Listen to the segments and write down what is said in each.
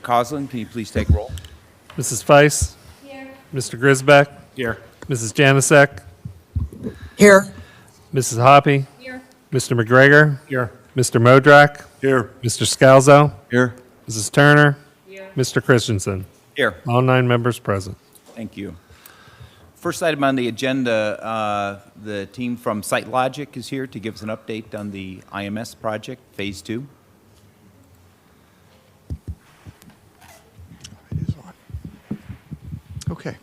Coslin, can you please take roll? Mrs. Feiss? Here. Mr. Grisbeck? Here. Mrs. Janasek? Here. Mrs. Hoppy? Here. Mr. McGregor? Here. Mr. Modrak? Here. Mr. Scalzo? Here. Mrs. Turner? Here. Mr. Christensen? Here. All 9 members present. Thank you. First item on the agenda, the team from SiteLogic is here to give us an update on the IMS project, Phase 2. It is on. Okay.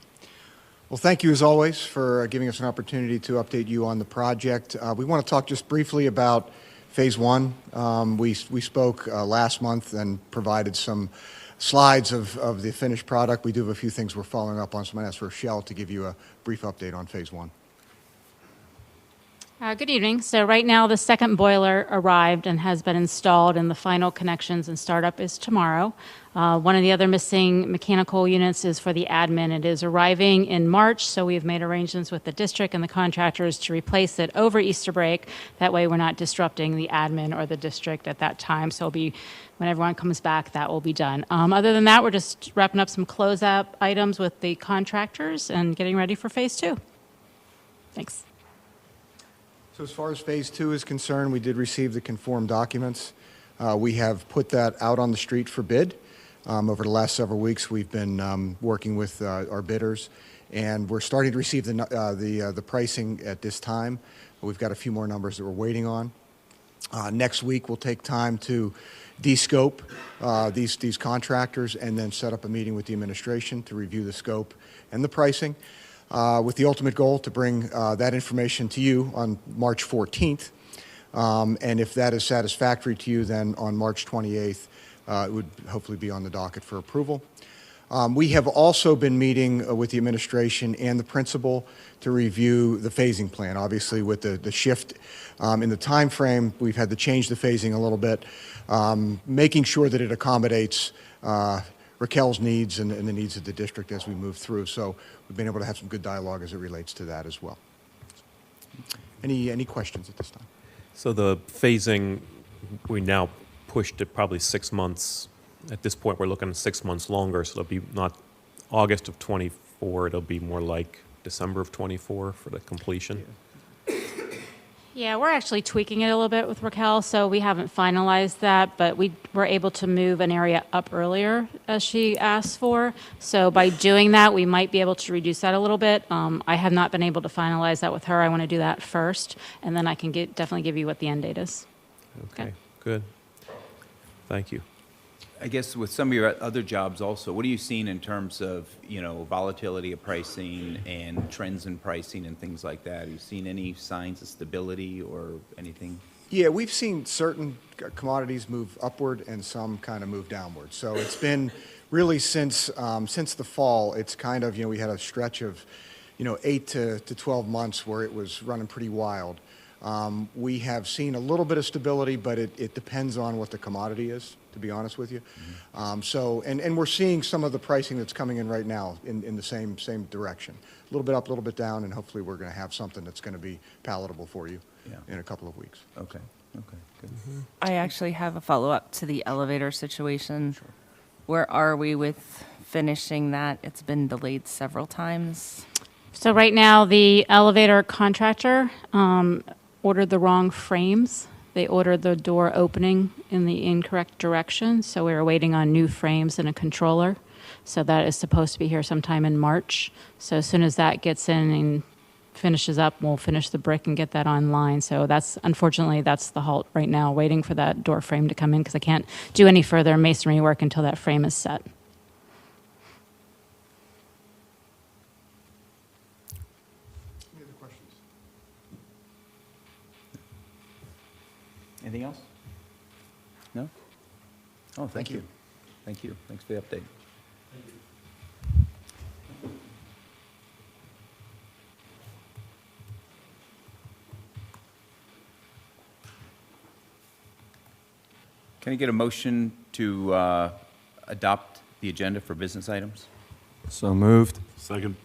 Well, thank you as always for giving us an opportunity to update you on the project. We want to talk just briefly about Phase 1. We spoke last month and provided some slides of the finished product. We do have a few things we're following up on, so I'm going to ask for Rochelle to give you a brief update on Phase 1. Good evening. So right now the second boiler arrived and has been installed, and the final connections and startup is tomorrow. One of the other missing mechanical units is for the admin. It is arriving in March, so we've made arrangements with the district and the contractors to replace it over Easter break. That way we're not disrupting the admin or the district at that time. So it'll be, when everyone comes back, that will be done. Other than that, we're just wrapping up some closeout items with the contractors and getting ready for Phase 2. Thanks. So as far as Phase 2 is concerned, we did receive the conform documents. We have put that out on the street for bid. Over the last several weeks, we've been working with our bidders, and we're starting to receive the pricing at this time. We've got a few more numbers that we're waiting on. Next week, we'll take time to de-scope these contractors and then set up a meeting with the administration to review the scope and the pricing, with the ultimate goal to bring that information to you on March 14th. And if that is satisfactory to you, then on March 28th, it would hopefully be on the docket for approval. We have also been meeting with the administration and the principal to review the phasing plan. Obviously, with the shift in the time frame, we've had to change the phasing a little bit, making sure that it accommodates Raquel's needs and the needs of the district as we move through. So we've been able to have some good dialogue as it relates to that as well. Any questions at this time? So the phasing, we now pushed it probably 6 months. At this point, we're looking at 6 months longer, so it'll be not August of '24, it'll be more like December of '24 for the completion. Yeah, we're actually tweaking it a little bit with Raquel, so we haven't finalized that, but we were able to move an area up earlier as she asked for. So by doing that, we might be able to reduce that a little bit. I have not been able to finalize that with her. I want to do that first, and then I can definitely give you what the end date is. Okay, good. Thank you. I guess with some of your other jobs also, what are you seeing in terms of, volatility of pricing and trends in pricing and things like that? Have you seen any signs of stability or anything? Yeah, we've seen certain commodities move upward and some kind of move downward. So it's been really since the fall, it's kind of, we had a stretch of, 8 to 12 months where it was running pretty wild. We have seen a little bit of stability, but it depends on what the commodity is, to be honest with you. Mm-hmm. And we're seeing some of the pricing that's coming in right now in the same direction. A little bit up, a little bit down, and hopefully we're going to have something that's going to be palatable for you in a couple of weeks. Okay, good. Mm-hmm. I actually have a follow-up to the elevator situation. Sure. Where are we with finishing that? It's been delayed several times. So right now, the elevator contractor ordered the wrong frames. They ordered the door opening in the incorrect direction, so we were waiting on new frames and a controller. So that is supposed to be here sometime in March. So as soon as that gets in and finishes up, we'll finish the brick and get that online. So unfortunately, that's the halt right now, waiting for that door frame to come in, because I can't do any further masonry work until that frame is set. Any other questions? Anything else? No? Oh, thank you. Thank you. Thanks for the update. Can I get a motion to adopt the agenda for business items? So moved. Second.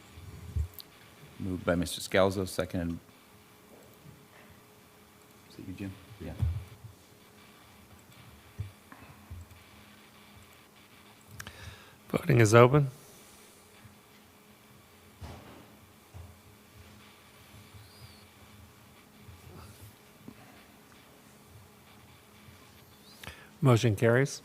Moved by Mr. Scalzo, second. Is it you, Jim? Yeah. Voting is open. Motion carries.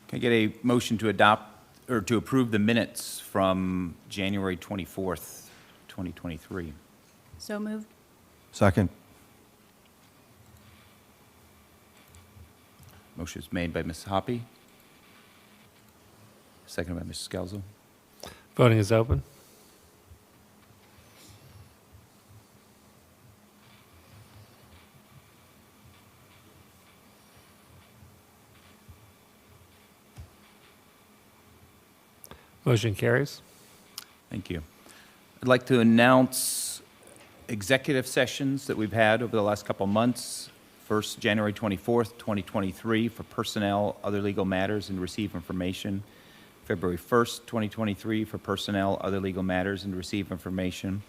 Can I get a motion to adopt or to approve the minutes from January 24th, 2023? So moved. Second. Motion is made by Ms. Hoppy, seconded by Mr. Scalzo. Voting is open. Motion carries. Thank you. I'd like to announce executive sessions that we've had over the last couple of months. First, January 24th, 2023, for personnel, other legal matters, and receive information. February 1st, 2023, for personnel, other legal matters, and receive information.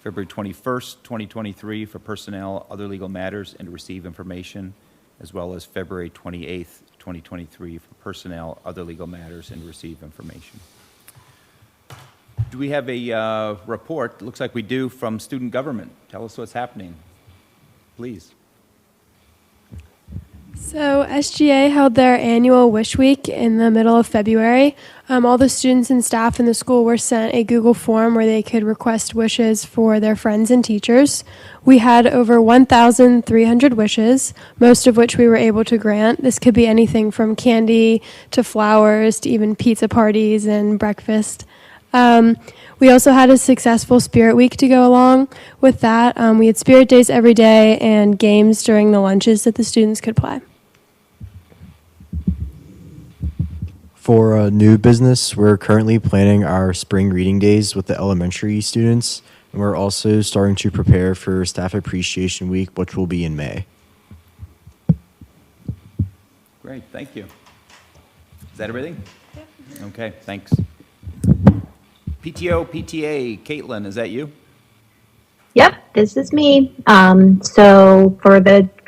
February 21st, 2023, for personnel, other legal matters, and receive information, as well as February 28th, 2023, for personnel, other legal matters, and receive information. Do we have a report? Looks like we do, from student government. Tell us what's happening, please. So SGA held their annual Wish Week in the middle of February. All the students and staff in the school were sent a Google form where they could request wishes for their friends and teachers. We had over 1,300 wishes, most of which we were able to grant. This could be anything from candy to flowers to even pizza parties and breakfast. We also had a successful Spirit Week to go along with that. We had Spirit Days every day and games during the lunches that the students could play. For new business, we're currently planning our spring reading days with the elementary students, and we're also starting to prepare for Staff Appreciation Week, which will be in May. Great, thank you. Is that everything? Okay, thanks. PTO, PTA, Caitlin, is that you? Yep, this is me. So for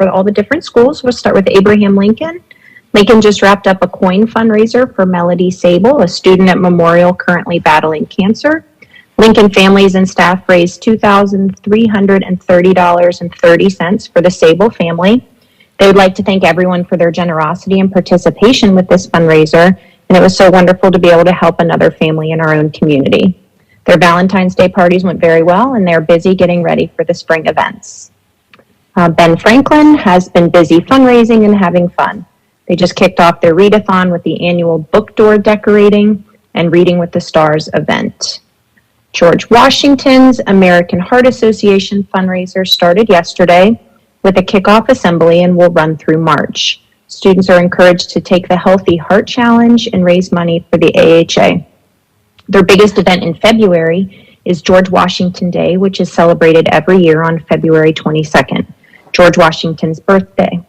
all the different schools, we'll start with Abraham Lincoln. Lincoln just wrapped up a coin fundraiser for Melody Sable, a student at Memorial currently battling cancer. Lincoln families and staff raised $2,330.30 for the Sable family. They would like to thank everyone for their generosity and participation with this fundraiser, and it was so wonderful to be able to help another family in our own community. Their Valentine's Day parties went very well, and they're busy getting ready for the spring events. Ben Franklin has been busy fundraising and having fun. They just kicked off their readathon with the annual book door decorating and Reading with the Stars event. George Washington's American Heart Association fundraiser started yesterday with a kickoff assembly and will run through March. Students are encouraged to take the Healthy Heart Challenge and raise money for the AHA. Their biggest event in February is George Washington Day, which is celebrated every year on February 22nd, George Washington's birthday.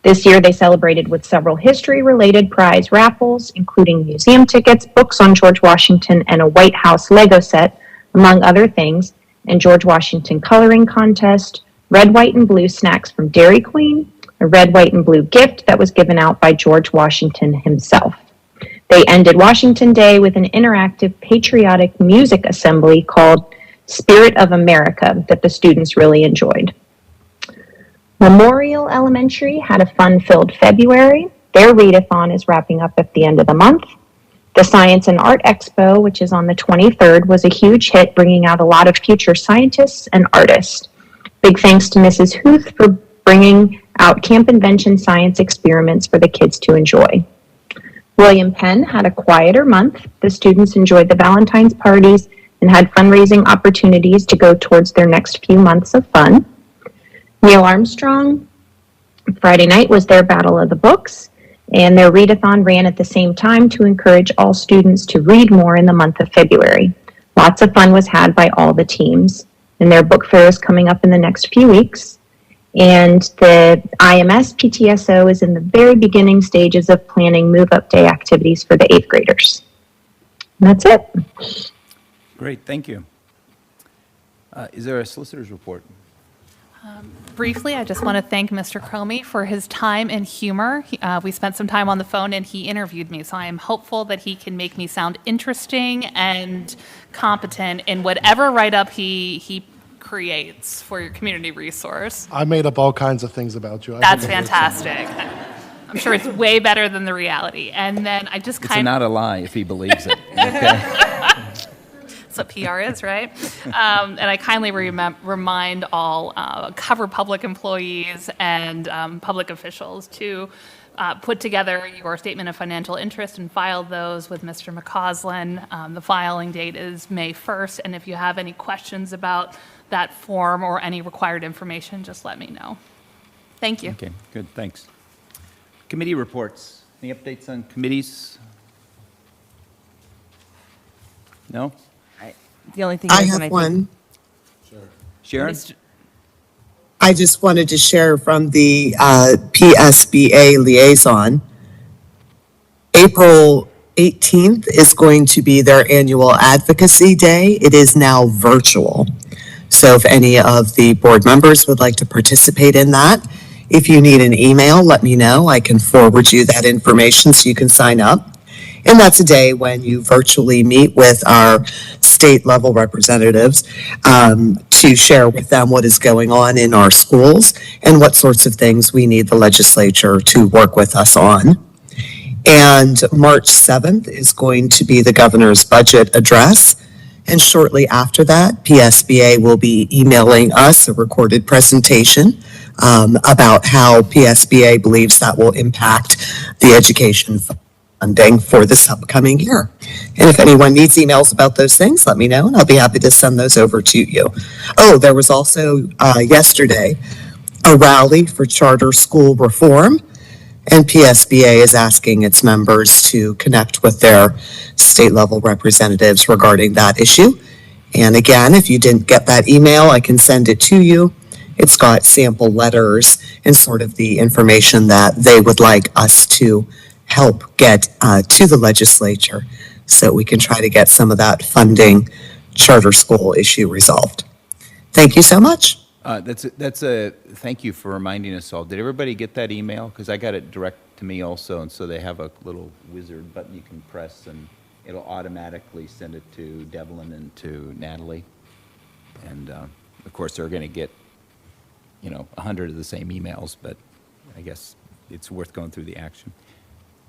This year they celebrated with several history-related prize raffles, including museum tickets, books on George Washington, and a White House Lego set, among other things, and George Washington coloring contest, red, white, and blue snacks from Dairy Queen, a red, white, and blue gift that was given out by George Washington himself. They ended Washington Day with an interactive patriotic music assembly called Spirit of America that the students really enjoyed. Memorial Elementary had a fun-filled February. Their readathon is wrapping up at the end of the month. The Science and Art Expo, which is on the 23rd, was a huge hit, bringing out a lot of future scientists and artists. Big thanks to Mrs. Huth for bringing out Camp Invention science experiments for the kids to enjoy. William Penn had a quieter month. The students enjoyed the Valentine's parties and had fundraising opportunities to go towards their next few months of fun. Neil Armstrong, Friday night was their Battle of the Books, and their readathon ran at the same time to encourage all students to read more in the month of February. Lots of fun was had by all the teams, and their book fair is coming up in the next few weeks. And the IMS PTSO is in the very beginning stages of planning move-up day activities for the 8th graders. And that's it. Great, thank you. Is there a solicitor's report? Briefly, I just want to thank Mr. Cromie for his time and humor. We spent some time on the phone and he interviewed me, so I am hopeful that he can make me sound interesting and competent in whatever write-up he creates for your community resource. I made up all kinds of things about you. That's fantastic. I'm sure it's way better than the reality. And then I just It's not a lie if he believes it, okay? That's what PR is, right? And I kindly remind all cover public employees and public officials to put together your statement of financial interest and file those with Mr. McCausland. The filing date is May 1st, and if you have any questions about that form or any required information, just let me know. Thank you. Okay, good, thanks. Committee reports. Any updates on committees? No? The only thing I is, and have think- one. Sharon? I just wanted to share from the PSBA liaison. April 18th is going to be their annual advocacy day. It is now virtual. So if any of the board members would like to participate in that, if you need an email, let me know. I can forward you that information so you can sign up. And that's a day when you virtually meet with our state level representatives to share with them what is going on in our schools and what sorts of things we need the legislature to work with us on. And March 7th is going to be the governor's budget address. And shortly after that, PSBA will be emailing us a recorded presentation about how PSBA believes that will impact the education funding for this upcoming year. And if anyone needs emails about those things, let me know and I'll be happy to send those over to you. Oh, there was also yesterday a rally for charter school reform, and PSBA is asking its members to connect with their state level representatives regarding that issue. And again, if you didn't get that email, I can send it to you. It's got sample letters and sort of the information that they would like us to help get to the legislature so we can try to get some of that funding charter school issue resolved. Thank you so much. Thank you for reminding us all. Did everybody get that email? Because I got it direct to me also, and so they have a little wizard button you can press, and it'll automatically send it to Devlin and to Natalie. And of course, they're going to get, 100 of the same emails, but I guess it's worth going through the action.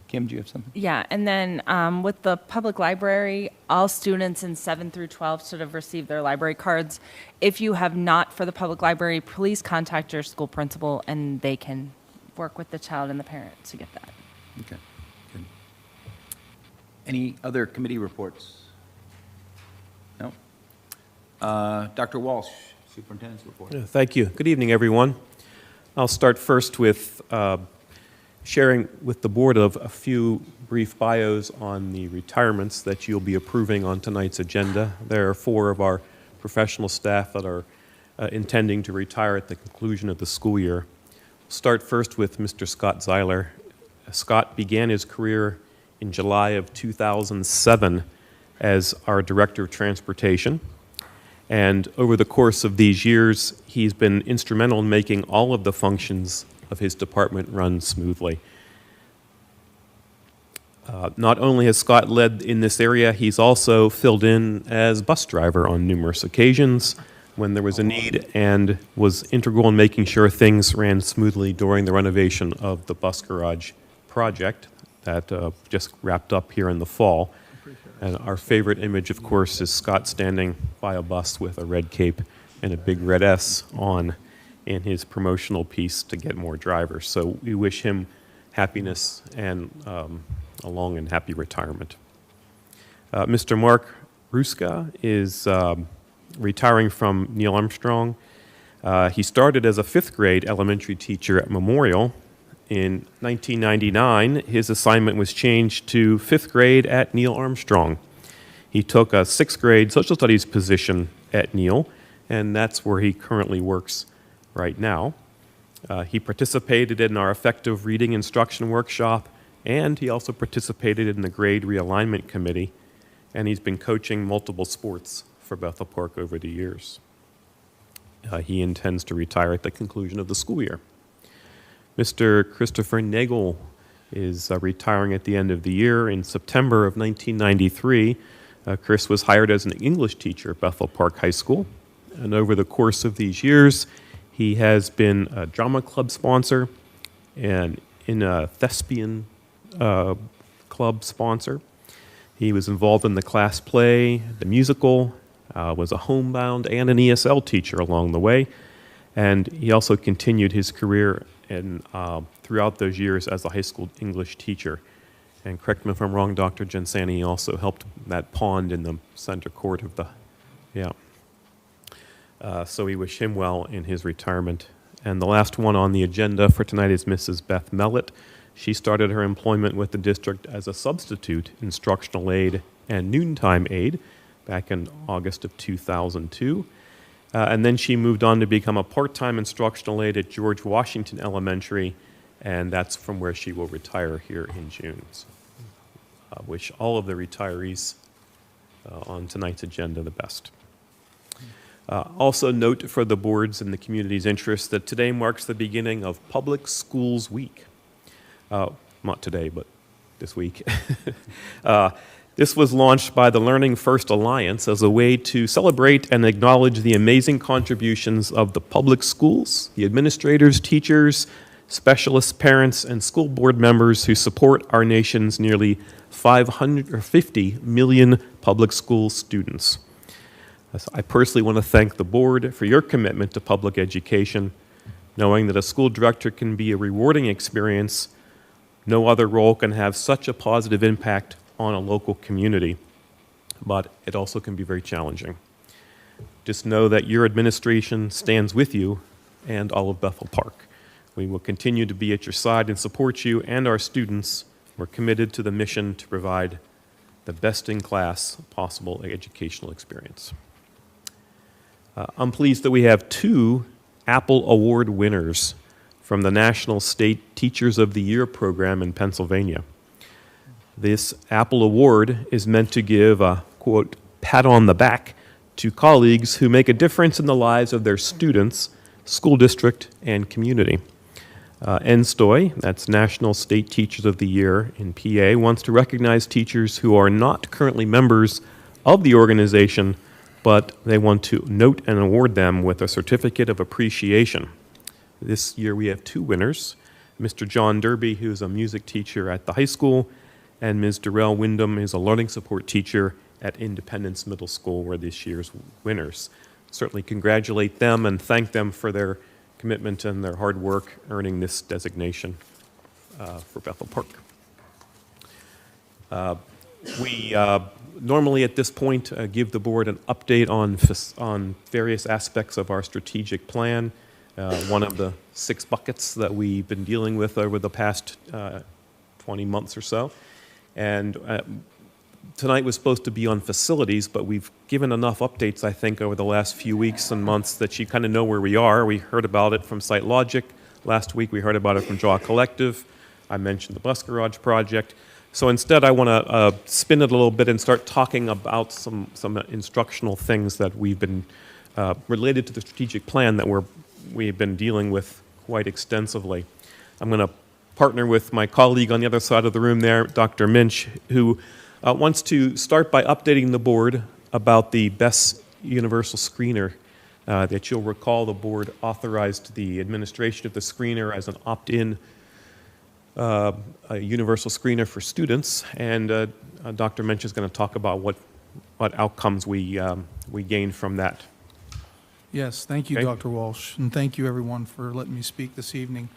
Kim, do you have something? Yeah, and then with the public library, all students in 7 through 12 should have received their library cards. If you have not for the public library, please contact your school principal and they can work with the child and the parent to get that. Okay, good. Any other committee reports? No? Dr. Walsh, Superintendent's report. Yeah, thank you. Good evening, everyone. I'll start first with sharing with the board of a few brief bios on the retirements that you'll be approving on tonight's agenda. There are 4 of our professional staff that are intending to retire at the conclusion of the school year. We'll start first with Mr. Scott Zeiler. Scott began his career in July of 2007 as our Director of Transportation. And over the course of these years, he's been instrumental in making all of the functions of his department run smoothly. Not only has Scott led in this area, he's also filled in as bus driver on numerous occasions when there was a need, and was integral in making sure things ran smoothly during the renovation of the bus garage project that just wrapped up here in the fall. And our favorite image, of course, is Scott standing by a bus with a red cape and a big red S on in his promotional piece to get more drivers. So we wish him happiness and a long and happy retirement. Mr. Mark Ruska is retiring from Neil Armstrong. He started as a 5th grade elementary teacher at Memorial. In 1999, his assignment was changed to 5th grade at Neil Armstrong. He took a 6th grade social studies position at Neil, and that's where he currently works right now. He participated in our effective reading instruction workshop, and he also participated in the grade realignment committee, and he's been coaching multiple sports for Bethel Park over the years. he intends to retire at the conclusion of the school year. Mr. Christopher Nagel is retiring at the end of the year. In September of 1993, Chris was hired as an English teacher at Bethel Park High School. And over the course of these years, he has been a drama club sponsor and in a thespian club sponsor. He was involved in the class play, the musical, was a homebound and an ESL teacher along the way. And he also continued his career throughout those years as a high school English teacher. And correct me if I'm wrong, Dr. Gensani also helped that pond in the center court of the, so we wish him well in his retirement. And the last one on the agenda for tonight is Mrs. Beth Mellett. She started her employment with the district as a substitute instructional aide and noontime aide back in August of 2002. And then she moved on to become a part-time instructional aide at George Washington Elementary, and that's from where she will retire here in June. So, wish all of the retirees on tonight's agenda the best. Also note for the board's and the community's interest that today marks the beginning of Public Schools Week. Not today, but this week. This was launched by the Learning First Alliance as a way to celebrate and acknowledge the amazing contributions of the public schools, the administrators, teachers, specialists, parents, and school board members who support our nation's nearly 550 million public school students. I personally want to thank the board for your commitment to public education. Knowing that a school director can be a rewarding experience, no other role can have such a positive impact on a local community, but it also can be very challenging. Just know that your administration stands with you and all of Bethel Park. We will continue to be at your side and support you and our students. We're committed to the mission to provide the best-in-class possible educational experience. I'm pleased that we have 2 Apple Award winners from the National State Teachers of the Year program in Pennsylvania. This Apple Award is meant to give a, quote, pat on the back to colleagues who make a difference in the lives of their students, school district, and community. NSTOY, that's National State Teachers of the Year in PA, wants to recognize teachers who are not currently members of the organization, but they want to note and award them with a certificate of appreciation. This year we have 2 winners, Mr. John Derby, who's a music teacher at the high school, and Ms. Darrell Wyndham is a learning support teacher at Independence Middle School, were this year's winners. Certainly congratulate them and thank them for their commitment and their hard work earning this designation for Bethel Park. We normally at this point give the board an update on various aspects of our strategic plan. One of the 6 buckets that we've been dealing with over the past 20 months or so. And tonight was supposed to be on facilities, but we've given enough updates, I think, over the last few weeks and months that you kind of know where we are. We heard about it from SiteLogic. Last week we heard about it from Draw Collective. I mentioned the bus garage project. So instead I want to spin it a little bit and start talking about some instructional things that we've been related to the strategic plan that we've been dealing with quite extensively. I'm going to partner with my colleague on the other side of the room there, Dr. Minch, who wants to start by updating the board about the BESS universal screener. That you'll recall the board authorized the administration of the screener as an opt-in a universal screener for students, and Dr. Minch is going to talk about what outcomes we gained from that. Yes, thank you, Okay. Dr. Walsh, and thank you, everyone, for letting me speak this evening.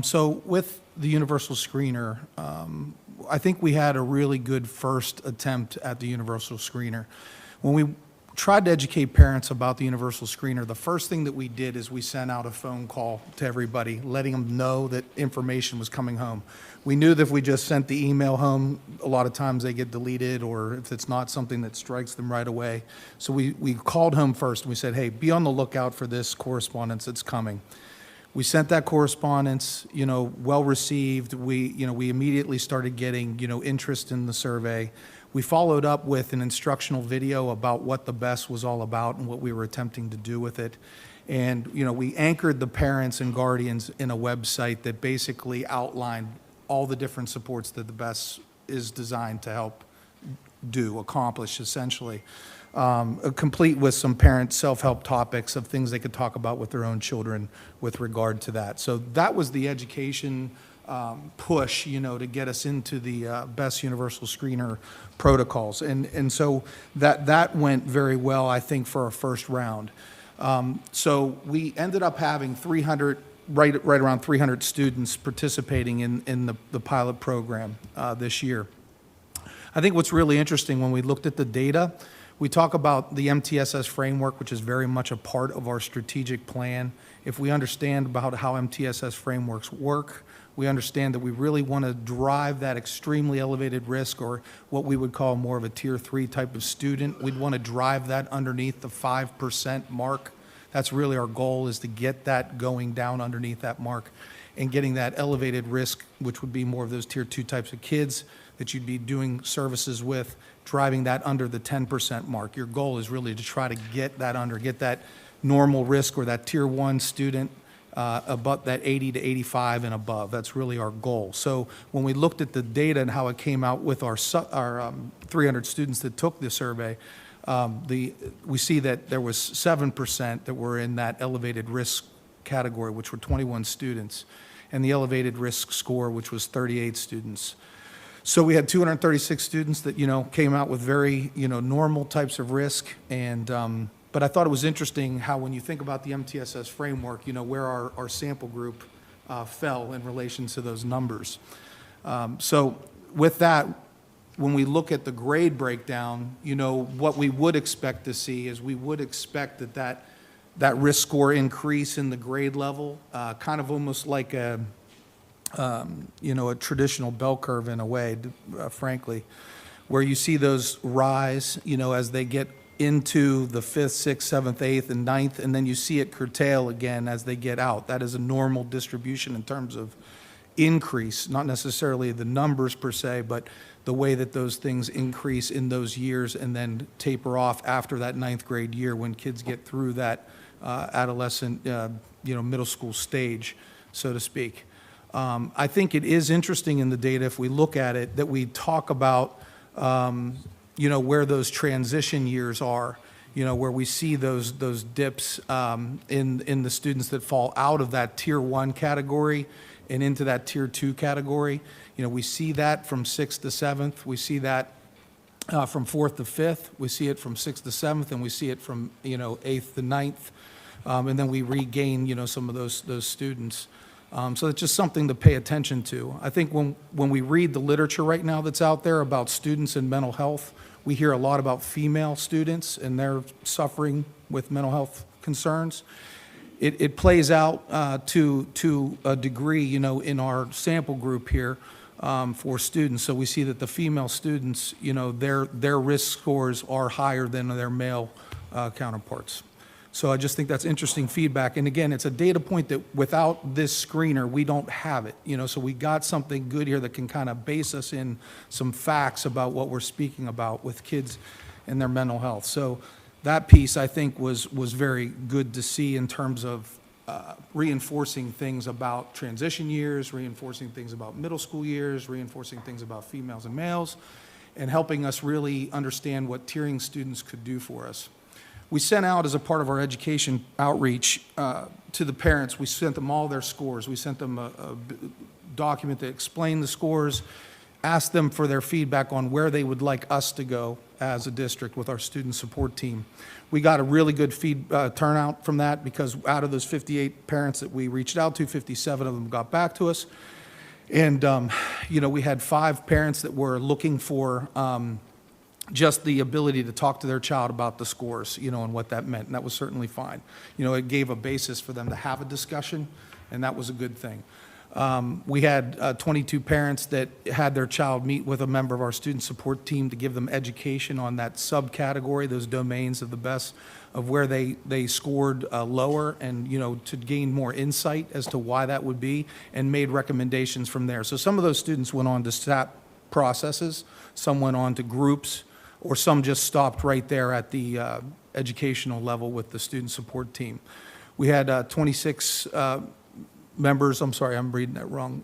So with the universal screener, I think we had a really good first attempt at the universal screener. When we tried to educate parents about the universal screener, the first thing that we did is we sent out a phone call to everybody, letting them know that information was coming home. We knew that if we just sent the email home, a lot of times they get deleted, or if it's not something that strikes them right away. So we called home first, and we said, hey, be on the lookout for this correspondence that's coming. We sent that correspondence, well received. We immediately started getting, interest in the survey. We followed up with an instructional video about what the BEST was all about and what we were attempting to do with it. And, we anchored the parents and guardians in a website that basically outlined all the different supports that the BEST is designed to help accomplish, essentially. Complete with some parent self-help topics of things they could talk about with their own children with regard to that. So that was the education push, to get us into the BEST Universal Screener protocols. And so that went very well, I think, for our first round. So we ended up having 300, right around 300 students participating in the pilot program this year. I think what's really interesting when we looked at the data, we talk about the MTSS framework, which is very much a part of our strategic plan. If we understand about how MTSS frameworks work, we understand that we really want to drive that extremely elevated risk, or what we would call more of a tier 3 type of student. We'd want to drive that underneath the 5% mark. That's really our goal, is to get that going down underneath that mark and getting that elevated risk, which would be more of those tier 2 types of kids that you'd be doing services with, driving that under the 10% mark. Your goal is really to try to get that normal risk, or that tier 1 student about that 80 to 85 and above. That's really our goal. So when we looked at the data and how it came out with our 300 students that took the survey, we see that there was 7% that were in that elevated risk category, which were 21 students, and the elevated risk score, which was 38 students. So we had 236 students that, came out with very, normal types of risk. And, but I thought it was interesting how, when you think about the MTSS framework, where our sample group fell in relation to those numbers. So with that, when we look at the grade breakdown, what we would expect to see is we would expect that risk score increase in the grade level, kind of almost like a traditional bell curve in a way, frankly, where you see those rise, as they get into the 5th, 6th, 7th, 8th, and 9th, and then you see it curtail again as they get out. That is a normal distribution in terms of increase, not necessarily the numbers per se, but the way that those things increase in those years and then taper off after that 9th grade year, when kids get through that adolescent, middle school stage, so to speak. I think it is interesting in the data, if we look at it, that we talk about, where those transition years are, where we see those dips in the students that fall out of that tier 1 category and into that tier 2 category. We see that from 6th to 7th. We see that from 4th to 5th. We see it from 6th to 7th, and we see it from 8th to 9th. And then we regain some of those students. So it's just something to pay attention to. I think when we read the literature right now that's out there about students and mental health, we hear a lot about female students and their suffering with mental health concerns. It plays out to a degree, in our sample group here for students. So we see that the female students, their risk scores are higher than their male counterparts. So I just think that's interesting feedback. And again, it's a data point that without this screener, we don't have it. So we got something good here that can kind of base us in some facts about what we're speaking about with kids and their mental health. So that piece, I think, was very good to see in terms of reinforcing things about transition years, reinforcing things about middle school years, reinforcing things about females and males, and helping us really understand what tiering students could do for us. We sent out, as a part of our education outreach to the parents, we sent them all their scores. We sent them a document that explained the scores, asked them for their feedback on where they would like us to go as a district with our student support team. We got a really good turnout from that, because out of those 58 parents that we reached out to, 57 of them got back to us. And, we had 5 parents that were looking for just the ability to talk to their child about the scores, and what that meant. And that was certainly fine. It gave a basis for them to have a discussion, and that was a good thing. We had 22 parents that had their child meet with a member of our student support team to give them education on that subcategory, those domains of the BEST, of where they scored lower, and, to gain more insight as to why that would be, and made recommendations from there. So some of those students went on to STAT processes. Some went on to groups, or some just stopped right there at the educational level with the student support team. We had 26 members, I'm sorry, I'm reading that wrong.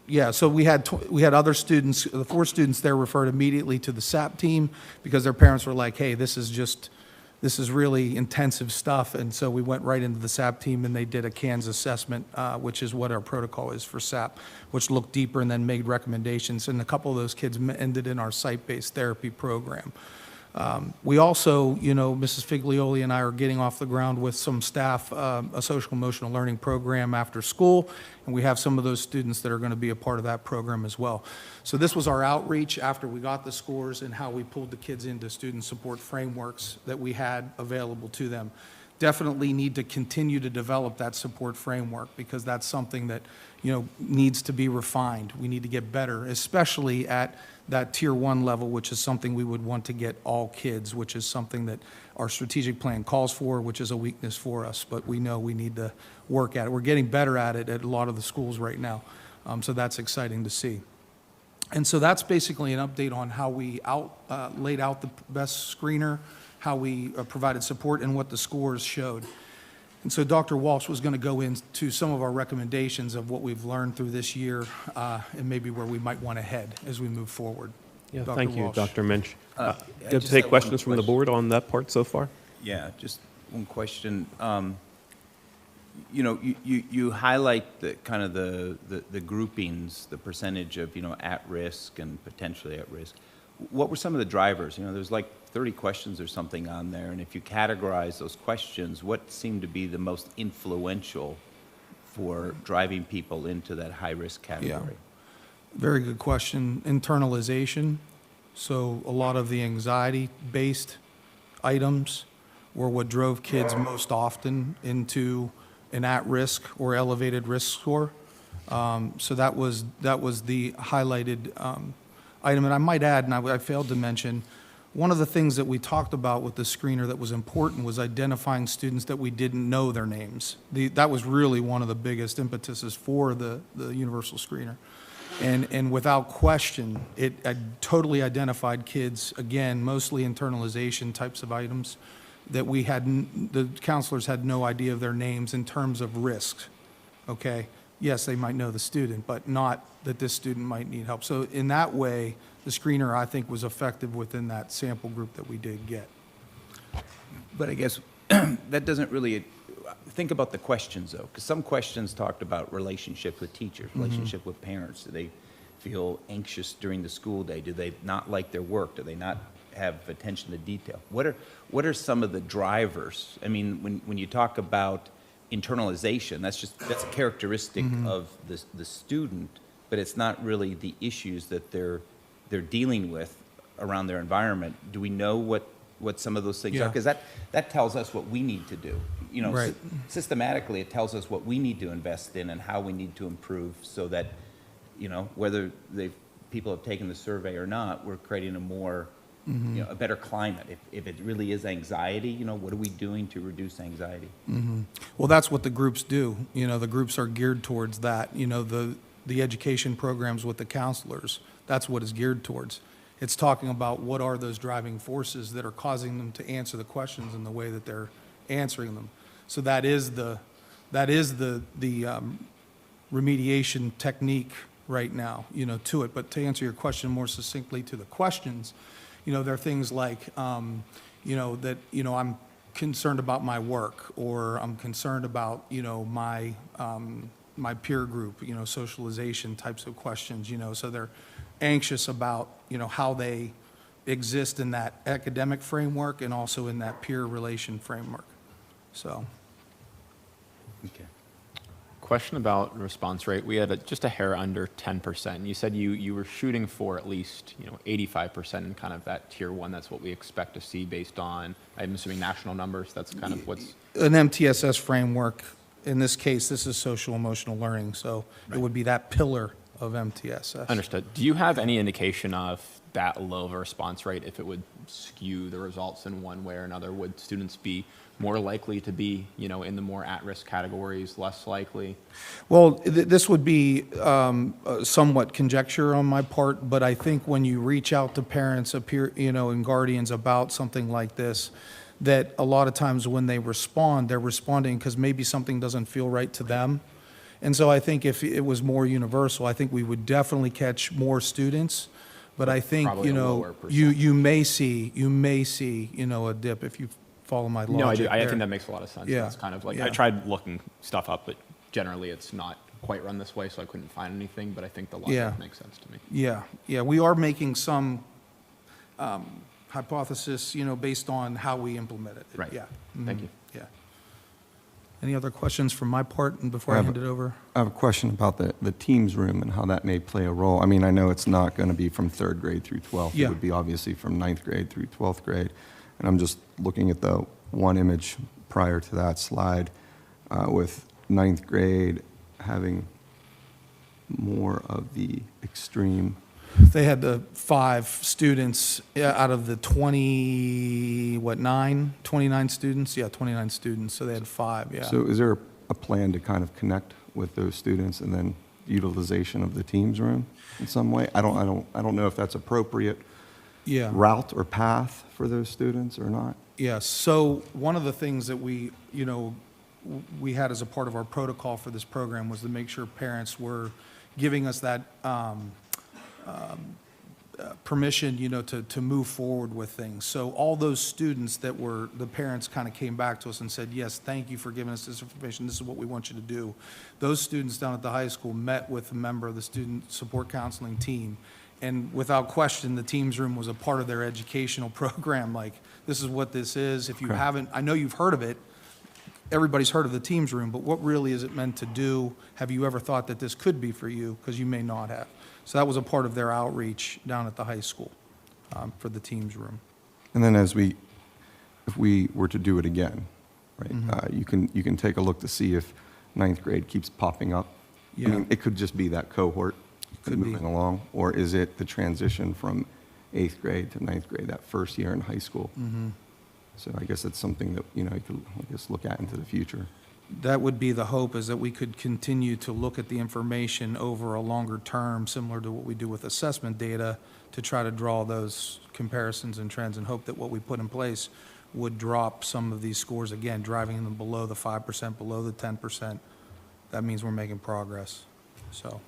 Yeah, so we had other students, the 4 students there referred immediately to the SAP team because their parents were like, hey, this is really intensive stuff, and so we went right into the SAP team and they did a CANS assessment, which is what our protocol is for SAP, which looked deeper and then made recommendations, and a couple of those kids ended in our site-based therapy program. We also, Mrs. Figlioli and I are getting off the ground with some staff, a social emotional learning program after school, and we have some of those students that are going to be a part of that program as well. So this was our outreach after we got the scores and how we pulled the kids into student support frameworks that we had available to them. Definitely need to continue to develop that support framework because that's something that, needs to be refined. We need to get better, especially at that tier 1 level, which is something we would want to get all kids, which is something that our strategic plan calls for, which is a weakness for us, but we know we need to work at it. We're getting better at it at a lot of the schools right now, so that's exciting to see. And so that's basically an update on how we laid out the best screener, how we provided support, and what the scores showed. And so Dr. Walsh was going to go into some of our recommendations of what we've learned through this year and maybe where we might want to head as we move forward. Yeah, Dr. thank you, Walsh. Dr. Minch. Do I you have just to take have one questions from the question. board on that part so far? Yeah, just one question. You highlight the kind of the groupings, the percentage of, at risk and potentially at risk. What were some of the drivers? There's like 30 questions or something on there, and if you categorize those questions, what seemed to be the most influential for driving people into that high-risk category? Very good question. Internalization. So a lot of the anxiety-based items were what drove kids most often into an at-risk or elevated risk score. So that was the highlighted item. And I might add, and I failed to mention, one of the things that we talked about with the screener that was important was identifying students that we didn't know their names. That was really one of the biggest impetuses for the universal screener. And without question, it totally identified kids, again, mostly internalization types of items, that the counselors had no idea of their names in terms of risks, okay? Yes, they might know the student, but not that this student might need help. So in that way, the screener, I think, was effective within that sample group that we did get. But I guess that doesn't really, think about the questions though, because some questions talked about relationship with teachers, relationship with parents. Do they feel anxious during the school day? Do they not like their work? Do they not have attention to detail? What are some of the drivers? I mean, when you talk about internalization, that's a characteristic of the student, but it's not really the issues that they're dealing with around their environment. Do we know what some of those things are? Because that tells us what we need to do. Right. Systematically, it tells us what we need to invest in and how we need to improve so that, whether people have taken the survey or not, we're creating a more, a better climate. If it really is anxiety, what are we doing to reduce anxiety? Well, that's what the groups do. The groups are geared towards that. The education programs with the counselors, that's what it's geared towards. It's talking about what are those driving forces that are causing them to answer the questions in the way that they're answering them. So that is the remediation technique right now, to it. But to answer your question more succinctly to the questions, there are things like, I'm concerned about my work, or I'm concerned about, my peer group, socialization types of questions, so they're anxious about, how they exist in that academic framework and also in that peer relation framework. So. Okay. Question about response rate. We had just a hair under 10%. You said you were shooting for at least 85% in kind of that tier 1. That's what we expect to see based on, I'm assuming, national numbers. That's kind of what's an MTSS framework. In this case, this is social emotional learning, so It would be that pillar of MTSS. Understood. Do you have any indication of that low of a response rate, if it would skew the results in one way or another? Would students be more likely to be, in the more at-risk categories, less likely? Well, this would be somewhat conjecture on my part, but I think when you reach out to parents, and guardians about something like this, that a lot of times when they respond, they're responding because maybe something doesn't feel right to them. And so I think if it was more universal, I think we would definitely catch more students. But I think, Probably a lower you may see, a dip if you follow my logic. No, I do. I there. think that makes a lot of sense. Yeah. It's kind of like, Yeah. I tried looking stuff up, but generally it's not quite run this way, so I couldn't find anything, but I think the logic Yeah. makes sense to me. Yeah, we are making some hypothesis, based on how we implement it. Right. Yeah. Thank you. Yeah. Any other questions from my part and before I hand it over? I have a question about the Teams room and how that may play a role. I mean, I know it's not going to be from 3rd grade through 12th. Yeah. It would be obviously from 9th grade through 12th grade. And I'm just looking at the one image prior to that slide with 9th grade having more of the extreme. They had the 5 students out of the 29 students? Yeah, 29 students, so they had 5, yeah. So is there a plan to kind of connect with those students and then utilization of the Teams room in some way? I don't know if that's appropriate Yeah. route or path for those students or not. Yes, so one of the things that we had as a part of our protocol for this program was to make sure parents were giving us that permission, to move forward with things. So all those students that were, the parents kind of came back to us and said, yes, thank you for giving us this information, this is what we want you to do. Those students down at the high school met with a member of the student support counseling team, and without question, the Teams room was a part of their educational program, like, this is what this is. If you haven't, I know you've heard of it, everybody's heard of the Teams room, but what really is it meant to do? Have you ever thought that this could be for you? Because you may not have. So that was a part of their outreach down at the high school for the Teams room. And then if we were to do it again, right, you can take a look to see if 9th grade keeps popping up. Yeah. I mean, it could just be that cohort Could be. moving along, or is it the transition from 8th grade to 9th grade, that first year in high school? So I guess it's something that, you could, look at into the future. That would be the hope, is that we could continue to look at the information over a longer term, similar to what we do with assessment data, to try to draw those comparisons and trends, and hope that what we put in place would drop some of these scores again, driving them below the 5%, below the 10%. That means we're making progress. So,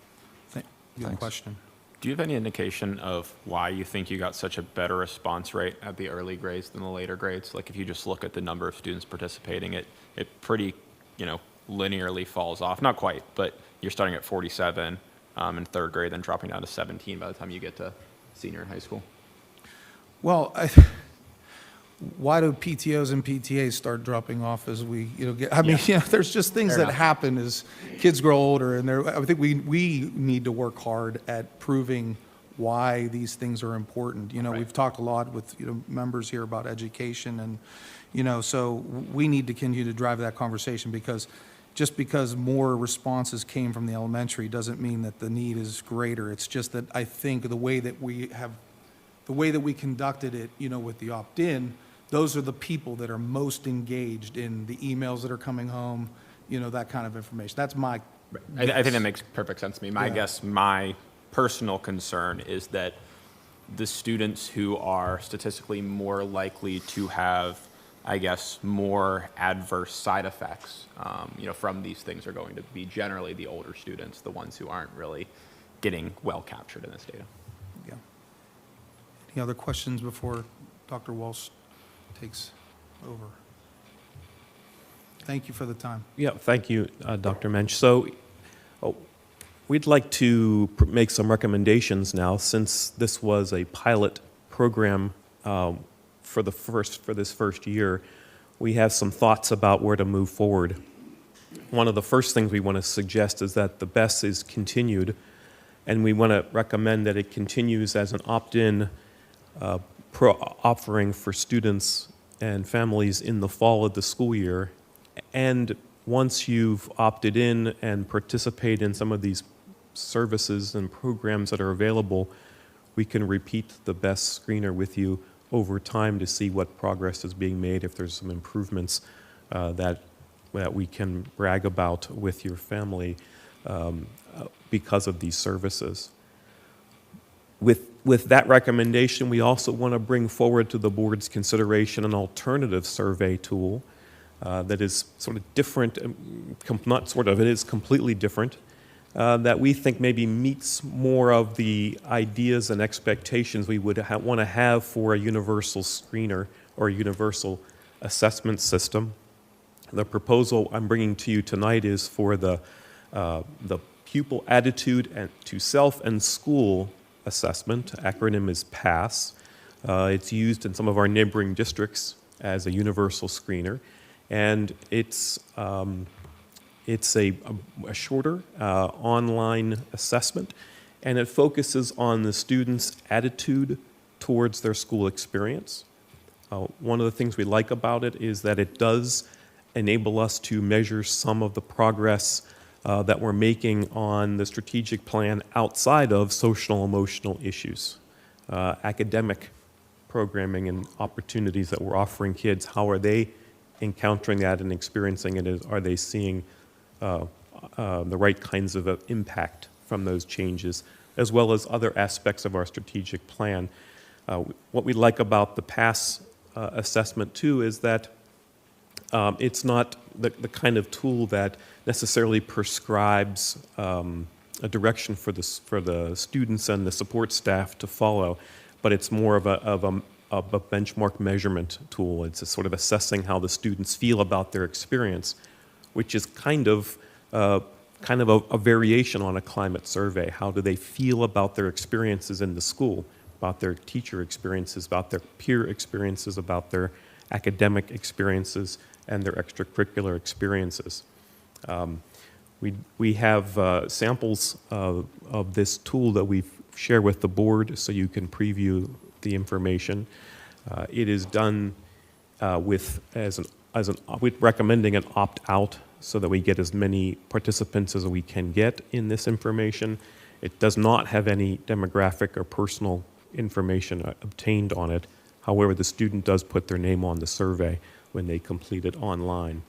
good Thanks. question. Do you have any indication of why you think you got such a better response rate at the early grades than the later grades? Like, if you just look at the number of students participating, it pretty, linearly falls off. Not quite, but you're starting at 47 in 3rd grade, then dropping down to 17 by the time you get to senior in high school. Well, why do PTOs and PTAs start dropping off as we, get, there's just things Fair that enough. happen as kids grow older, and I think we need to work hard at proving why these things are important. We've talked a lot with, members here about education, and, so we need to continue to drive that conversation, because just because more responses came from the elementary doesn't mean that the need is greater. It's just that I think the way that we conducted it, with the opt-in, those are the people that are most engaged in the emails that are coming home, that kind of information. That's my I think that makes perfect sense to me. Yeah. My personal concern is that the students who are statistically more likely to have, more adverse side effects, from these things are going to be generally the older students, the ones who aren't really getting well captured in this data. Yeah. Any other questions before Dr. Walsh takes over? Thank you for the time. Yeah, thank you, Dr. Mensch. So we'd like to make some recommendations now, since this was a pilot program for this first year. We have some thoughts about where to move forward. One of the first things we want to suggest is that the BESS is continued, and we want to recommend that it continues as an opt-in offering for students and families in the fall of the school year. And once you've opted in and participate in some of these services and programs that are available, we can repeat the best screener with you over time to see what progress is being made, if there's some improvements that we can brag about with your family because of these services. With that recommendation, we also want to bring forward to the board's consideration an alternative survey tool that is sort of different, not sort of, it is completely different, that we think maybe meets more of the ideas and expectations we would want to have for a universal screener or a universal assessment system. The proposal I'm bringing to you tonight is for the pupil attitude to self and school assessment. Acronym is PASS. It's used in some of our neighboring districts as a universal screener, and it's a shorter online assessment, and it focuses on the student's attitude towards their school experience. One of the things we like about it is that it does enable us to measure some of the progress that we're making on the strategic plan outside of social emotional issues, academic programming and opportunities that we're offering kids. How are they encountering that and experiencing it? Are they seeing the right kinds of impact from those changes, as well as other aspects of our strategic plan? What we like about the PASS assessment too is that it's not the kind of tool that necessarily prescribes a direction for the students and the support staff to follow, but it's more of a benchmark measurement tool. It's a sort of assessing how the students feel about their experience, which is kind of a variation on a climate survey. How do they feel about their experiences in the school, about their teacher experiences, about their peer experiences, about their academic experiences, and their extracurricular experiences. We have samples of this tool that we share with the board so you can preview the information. It is done with recommending an opt-out so that we get as many participants as we can get in this information. It does not have any demographic or personal information obtained on it. However, the student does put their name on the survey when they complete it online.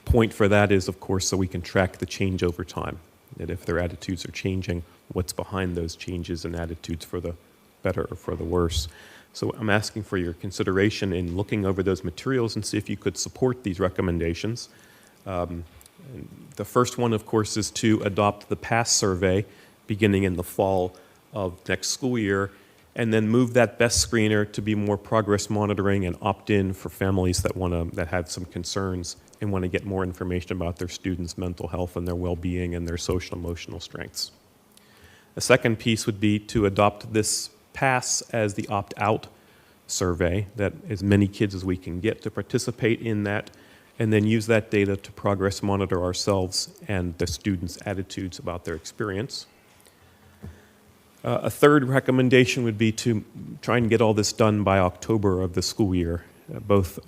Point for that is, of course, so we can track the change over time, that if their attitudes are changing, what's behind those changes in attitudes for the better or for the worse. So I'm asking for your consideration in looking over those materials and see if you could support these recommendations. The first one, of course, is to adopt the PASS survey beginning in the fall of next school year, and then move that best screener to be more progress monitoring and opt-in for families that have some concerns and want to get more information about their students' mental health and their well-being and their social emotional strengths. The second piece would be to adopt this PASS as the opt-out survey, that as many kids as we can get to participate in that, and then use that data to progress monitor ourselves and the students' attitudes about their experience. A third recommendation would be to try and get all this done by October of the school year, both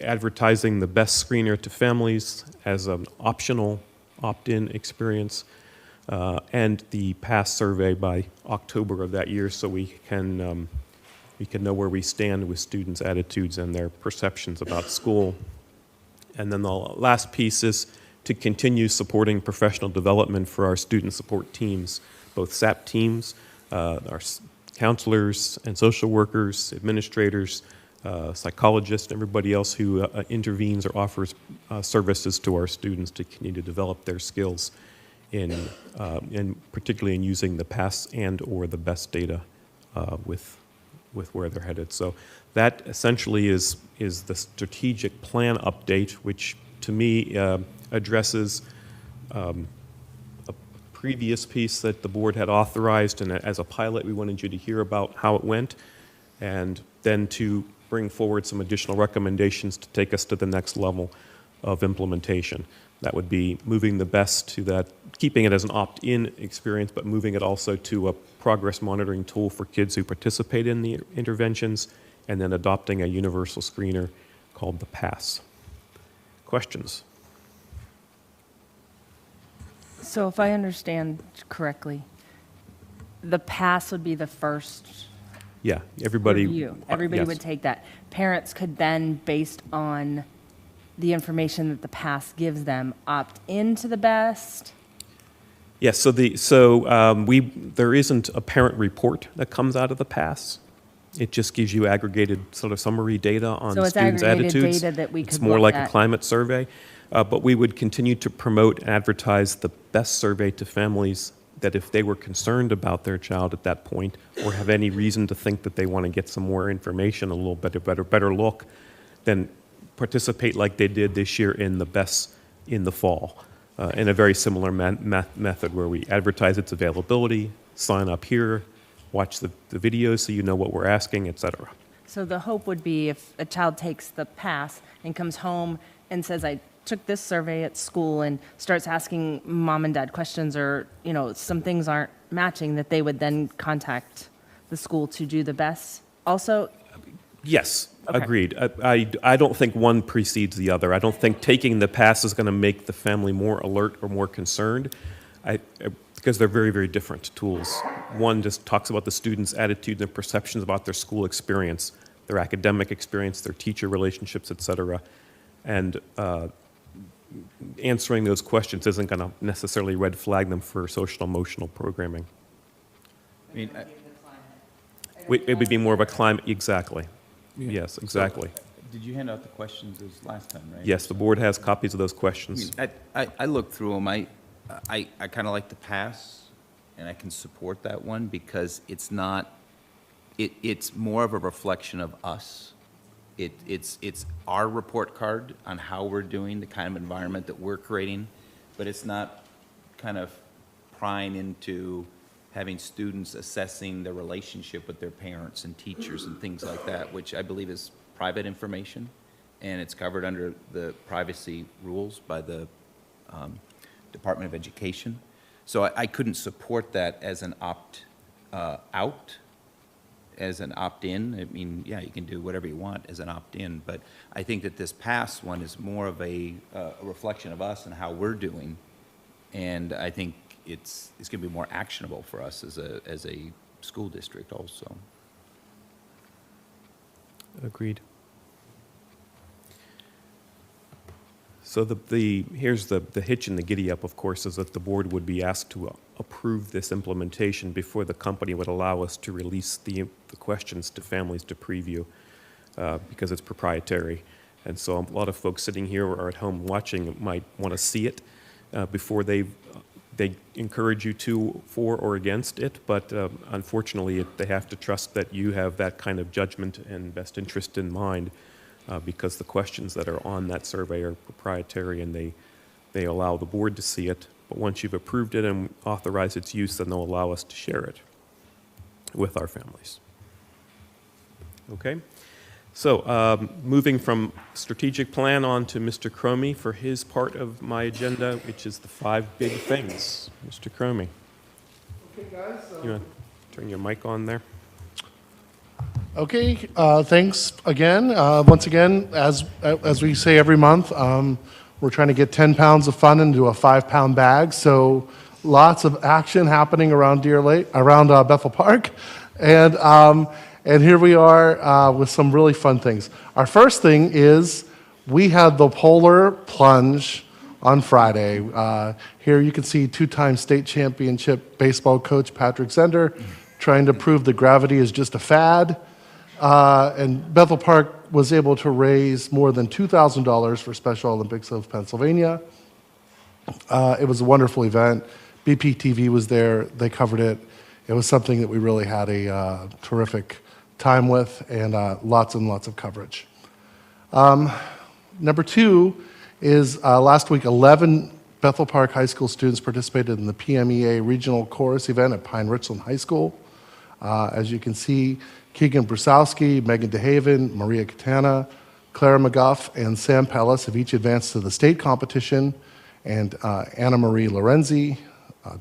advertising the best screener to families as an optional opt-in experience, and the PASS survey by October of that year, so we can know where we stand with students' attitudes and their perceptions about school. And then the last piece is to continue supporting professional development for our student support teams, both SAP teams, our counselors and social workers, administrators, psychologists, everybody else who intervenes or offers services to our students to continue to develop their skills in particularly in using the PASS and or the best data with where they're headed. So that essentially is the strategic plan update, which to me addresses a previous piece that the board had authorized, and as a pilot we wanted you to hear about how it went, and then to bring forward some additional recommendations to take us to the next level of implementation. That would be moving the BEST to that, keeping it as an opt-in experience, but moving it also to a progress monitoring tool for kids who participate in the interventions, and then adopting a universal screener called the PASS. Questions? So if I understand correctly, the pass would be the first Yeah, everybody. review. Everybody yes. would take that. Parents could then, based on the information that the pass gives them, opt into the best. Yes, there isn't a parent report that comes out of the pass. It just gives you aggregated sort of summary data on So it's students' aggregated attitudes. data that we It's could more look like a at. climate survey, but we would continue to promote and advertise the best survey to families that if they were concerned about their child at that point or have any reason to think that they want to get some more information, a little better look, then participate like they did this year in the best in the fall. In a very similar method where we advertise its availability, sign up here, watch the videos so you know what we're asking, et cetera. So the hope would be if a child takes the pass and comes home and says, I took this survey at school, and starts asking mom and dad questions, or, some things aren't matching, that they would then contact the school to do the best also? Yes, Okay. agreed. I don't think one precedes the other. I don't think taking the pass is going to make the family more alert or more concerned, because they're very, very different tools. One just talks about the students' attitudes and perceptions about their school experience, their academic experience, their teacher relationships, et cetera. And answering those questions isn't going to necessarily red flag them for social emotional programming. I mean, It would be more of a climate, exactly. Yes, exactly. did you hand out the questions as last time, right? Yes, the board has copies of those I questions. mean, I looked through them. I kind of like the pass, and I can support that one because it's not, it's more of a reflection of us. It's our report card on how we're doing, the kind of environment that we're creating, but it's not kind of prying into having students assessing their relationship with their parents and teachers and things like that, which I believe is private information, and it's covered under the privacy rules by the Department of Education. So I couldn't support that as an opt-out, as an opt-in. I mean, yeah, you can do whatever you want as an opt-in, but I think that this past one is more of a reflection of us and how we're doing, and I think it's going to be more actionable for us as a school district also. Agreed. So here's the hitch in the giddy-up, of course, is that the board would be asked to approve this implementation before the company would allow us to release the questions to families to preview, because it's proprietary. And so a lot of folks sitting here or at home watching might want to see it before they encourage you to for or against it, but unfortunately they have to trust that you have that kind of judgment and best interest in mind, because the questions that are on that survey are proprietary and they allow the board to see it. But once you've approved it and authorized its use, then they'll allow us to share it with our families. Okay? So moving from strategic plan on to Mr. Cromie for his part of my agenda, which is the 5 big things. Mr. Cromie. Okay, guys. You want to turn your mic on there? Okay, thanks again. Once again, as we say every month, we're trying to get 10 pounds of fun into a 5-pound bag. So lots of action happening around Bethel Park, and here we are with some really fun things. Our first thing is we had the polar plunge on Friday. Here you can see 2-time state championship baseball coach Patrick Zender trying to prove that gravity is just a fad. And Bethel Park was able to raise more than $2,000 for Special Olympics of Pennsylvania. It was a wonderful event. BPTV was there. They covered it. It was something that we really had a terrific time with, and lots and lots of coverage. Number 2 is last week 11 Bethel Park High School students participated in the PMEA Regional Chorus event at Pine Richland High School. As you can see, Keegan Brusowski, Megan DeHaven, Maria Katana, Clara McGuff, and Sam Pellis have each advanced to the state competition, and Anna Marie Lorenzi,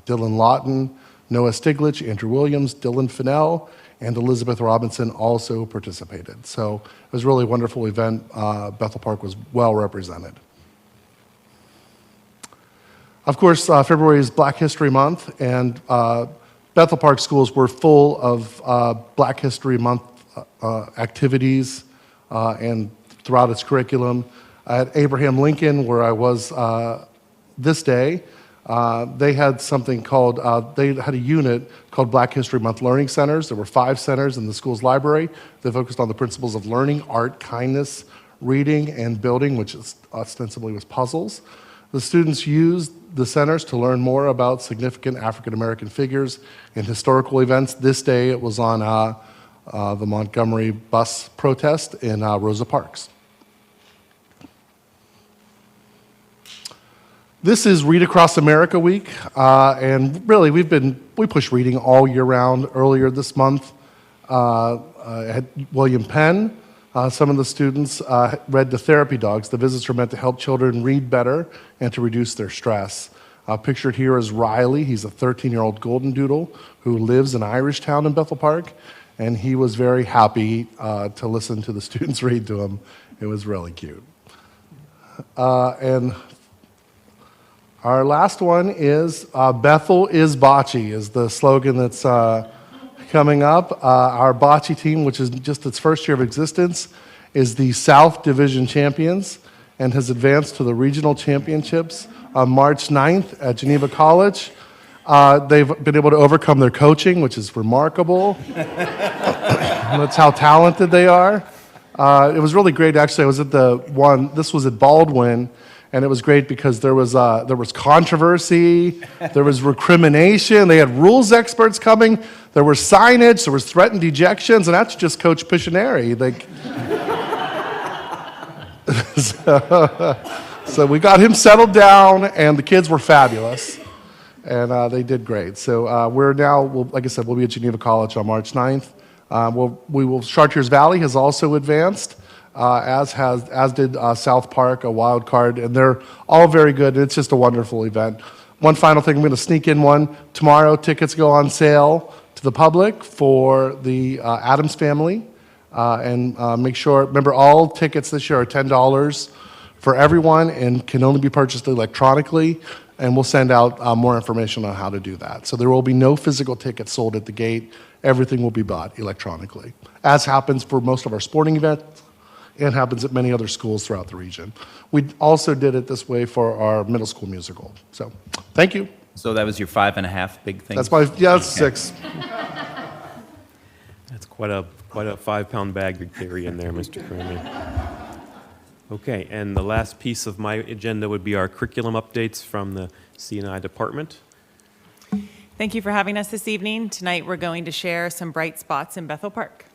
Dylan Lawton, Noah Stiglich, Andrew Williams, Dylan Fennell, and Elizabeth Robinson also participated. So it was a really wonderful event. Bethel Park was well represented. Of course, February is Black History Month, and Bethel Park schools were full of Black History Month activities and throughout its curriculum. At Abraham Lincoln, where I was this day, they had something called, they had a unit called Black History Month Learning Centers. There were 5 centers in the school's library. They focused on the principles of learning, art, kindness, reading, and building, which ostensibly was puzzles. The students used the centers to learn more about significant African American figures and historical events. This day it was on the Montgomery bus protest in Rosa Parks. This is Read Across America Week, and really we push reading all year round. Earlier this month, at William Penn, some of the students read The Therapy Dogs. The visits are meant to help children read better and to reduce their stress. Pictured here is Riley. He's a 13-year-old golden doodle who lives in Irishtown in Bethel Park, and he was very happy to listen to the students read to him. It was really cute. And our last one is Bethel is Bocce is the slogan that's coming up. Our bocce team, which is just its first year of existence, is the South Division champions and has advanced to the regional championships on March 9th at Geneva College. They've been able to overcome their coaching, which is remarkable. That's how talented they are. It was really great, actually. I was at this was at Baldwin, and it was great because there was controversy, there was recrimination, they had rules experts coming, there was signage, there was threatened ejections, and that's just Coach Pictionary. So we got him settled down, and the kids were fabulous, and they did great. So we're now, like I said, we'll be at Geneva College on March 9th. Chartiers Valley has also advanced, as did South Park, a wild card, and they're all very good. It's just a wonderful event. One final thing, I'm going to sneak in one. Tomorrow, tickets go on sale to the public for the Adams family, and remember, all tickets this year are $10 for everyone and can only be purchased electronically, and we'll send out more information on how to do that. So there will be no physical tickets sold at the gate. Everything will be bought electronically, as happens for most of our sporting events and happens at many other schools throughout the region. We also did it this way for our middle school musical. So, thank you. So that was your 5.5 big thing? That's 6. That's quite a 5-pound bag you carry in there, Mr. Crumey. Okay, and the last piece of my agenda would be our curriculum updates from the C&I department. Thank you for having us this evening. Tonight we're going to share some bright spots in Bethel Park.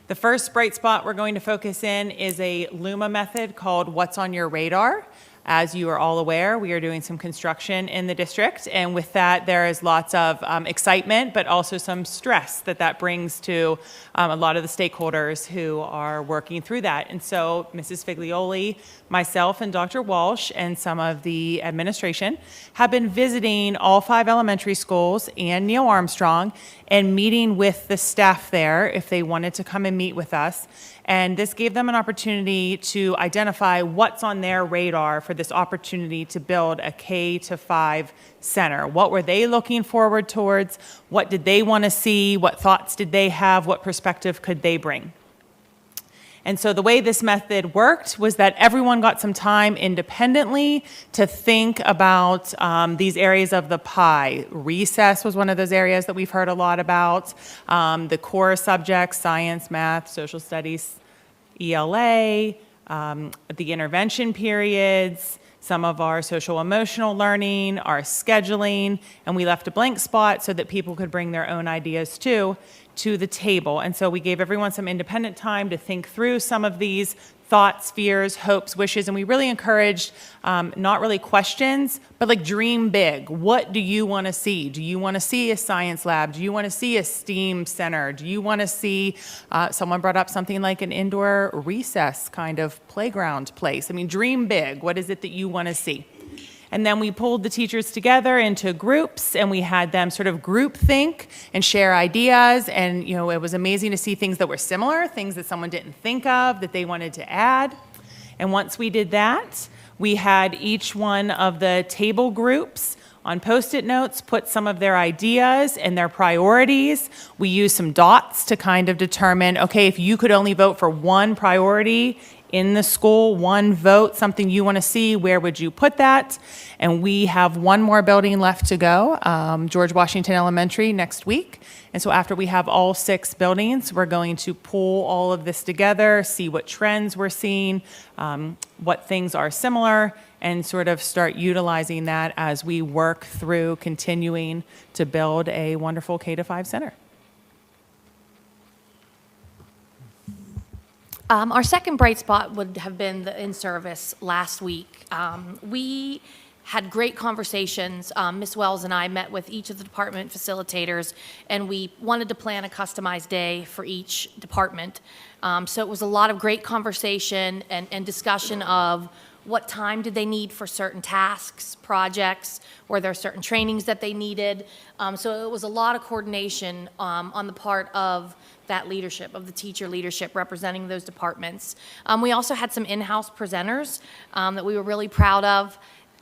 The first bright spot we're going to focus in is a Luma method called What's on Your Radar. As you are all aware, we are doing some construction in the district, and with that there is lots of excitement, but also some stress that brings to a lot of the stakeholders who are working through that. And so Mrs. Figlioli, myself, and Dr. Walsh, and some of the administration have been visiting all 5 elementary schools and Neil Armstrong and meeting with the staff there if they wanted to come and meet with us. And this gave them an opportunity to identify what's on their radar for this opportunity to build a K-5 center. What were they looking forward towards? What did they want to see? What thoughts did they have? What perspective could they bring? And so the way this method worked was that everyone got some time independently to think about these areas of the pie. Recess was one of those areas that we've heard a lot about. The core subjects, science, math, social studies, ELA, the intervention periods, some of our social emotional learning, our scheduling, and we left a blank spot so that people could bring their own ideas too to the table. And so we gave everyone some independent time to think through some of these thoughts, fears, hopes, wishes, and we really encouraged not really questions, but like dream big. What do you want to see? Do you want to see a science lab? Do you want to see a STEAM center? Do you want to see, someone brought up something like an indoor recess kind of playground place. I mean, dream big. What is it that you want to see? And then we pulled the teachers together into groups, and we had them sort of group think and share ideas. And, you know, it was amazing to see things that were similar, things that someone didn't think of that they wanted to add. And once we did that, We had each one of the table groups on Post-it notes put some of their ideas and their priorities. We used some dots to kind of determine, okay, if you could only vote for one priority in the school, one vote, something you want to see, where would you put that? And we have one more building left to go, George Washington Elementary, next week. And so after we have all 6 buildings, we're going to pull all of this together, see what trends we're seeing, what things are similar, and sort of start utilizing that as we work through continuing to build a wonderful K-5 center. Our second bright spot would have been the in-service last week. We had great conversations. Ms. Wells and I met with each of the department facilitators, and we wanted to plan a customized day for each department. So it was a lot of great conversation and discussion of what time did they need for certain tasks, projects, were there certain trainings that they needed. So it was a lot of coordination on the part of that leadership, of the teacher leadership representing those departments. We also had some in-house presenters that we were really proud of.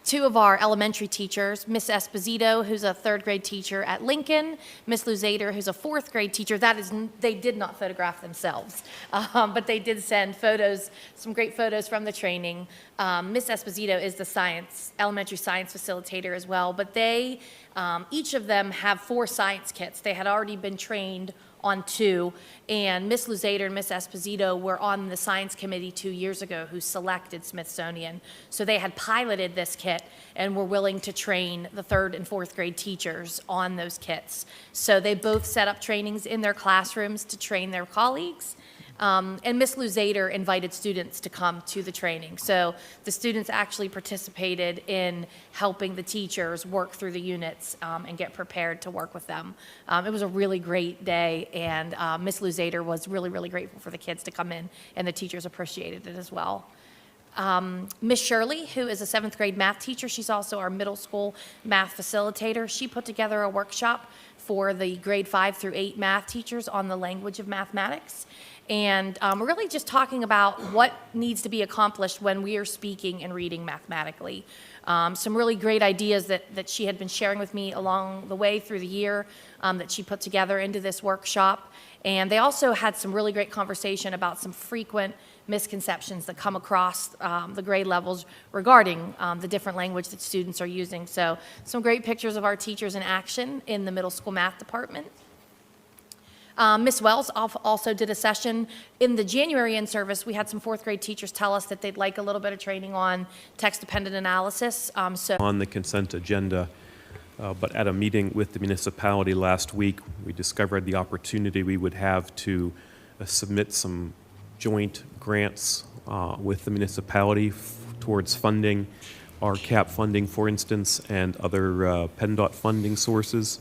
2 of our elementary teachers, Miss Esposito, who's a 3rd grade teacher at Lincoln, Miss Luzader, who's a 4th grade teacher. They did not photograph themselves, but they did send photos, some great photos from the training. Miss Esposito is the elementary science facilitator as well, but they, each of them have 4 science kits. They had already been trained on 2, and Miss Luzader and Miss Esposito were on the science committee 2 years ago who selected Smithsonian. So they had piloted this kit and were willing to train the 3rd and 4th grade teachers on those kits. So they both set up trainings in their classrooms to train their colleagues. And Ms. Luzader invited students to come to the training. So the students actually participated in helping the teachers work through the units and get prepared to work with them. It was a really great day, and Ms. Luzader was really, really grateful for the kids to come in, and the teachers appreciated it as well. Miss Shirley, who is a 7th grade math teacher, she's also our middle school math facilitator. She put together a workshop for the grade 5 through 8 math teachers on the language of mathematics. And we're really just talking about what needs to be accomplished when we are speaking and reading mathematically. Some really great ideas that she had been sharing with me along the way through the year that she put together into this workshop. And they also had some really great conversation about some frequent misconceptions that come across the grade levels regarding the different language that students are using. So some great pictures of our teachers in action in the middle school math department. Ms. Wells also did a session in the January in-service. We had some 4th grade teachers tell us that they'd like a little bit of training on text-dependent analysis. On the consent agenda, but at a meeting with the municipality last week, we discovered the opportunity we would have to submit some joint grants with the municipality towards funding, RCAP funding, for instance, and other PennDOT funding sources.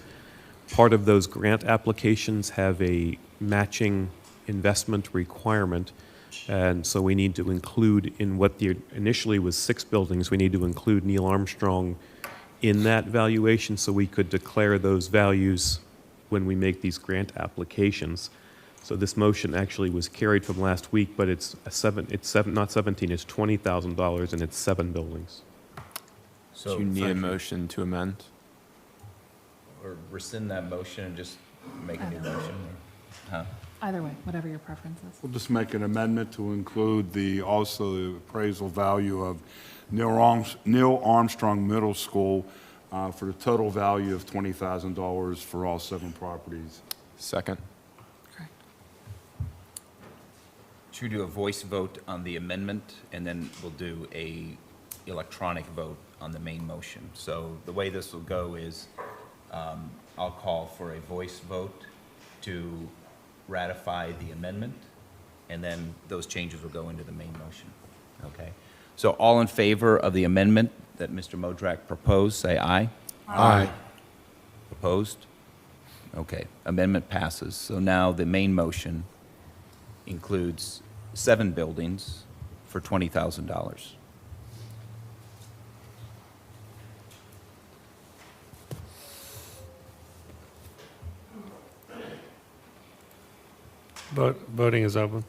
Part of those grant applications have a matching investment requirement, and so we need to include in what the initially was 6 buildings, we need to include Neil Armstrong in that valuation so we could declare those values when we make these grant applications. So this motion actually was carried from last week, but it's not 17, it's $20,000, and it's 7 buildings. So you need a motion to amend? Or rescind that motion and just make a new motion? Huh? Either way, whatever your preference is. We'll just make an amendment to include also the appraisal value of Neil Armstrong Middle School for the total value of $20,000 for all 7 properties. Second. Should we do a voice vote on the amendment, and then we'll do a electronic vote on the main motion? So the way this will go is I'll call for a voice vote to ratify the amendment, and then those changes will go into the main motion. Okay? So all in favor of the amendment that Mr. Modrak proposed, say aye. Aye. Opposed? Okay. Amendment passes. So now the main motion includes 7 buildings for $20,000. Voting is open.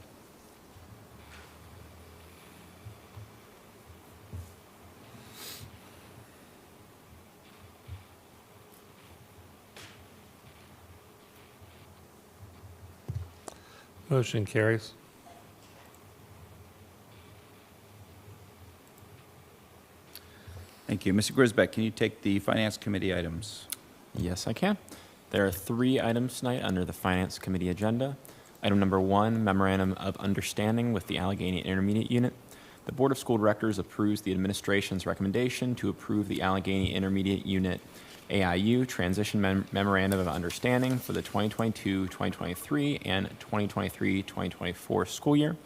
Motion carries. Thank you. Mr. Grisbeck, can you take the Finance Committee items? Yes, I can. There are 3 items tonight under the Finance Committee agenda. Item number 1, Memorandum of Understanding with the Allegheny Intermediate Unit. The Board of School Directors approves the administration's recommendation to approve the Allegheny Intermediate Unit AIU Transition Memorandum of Understanding for the 2022-2023 and 2023-2024 school year.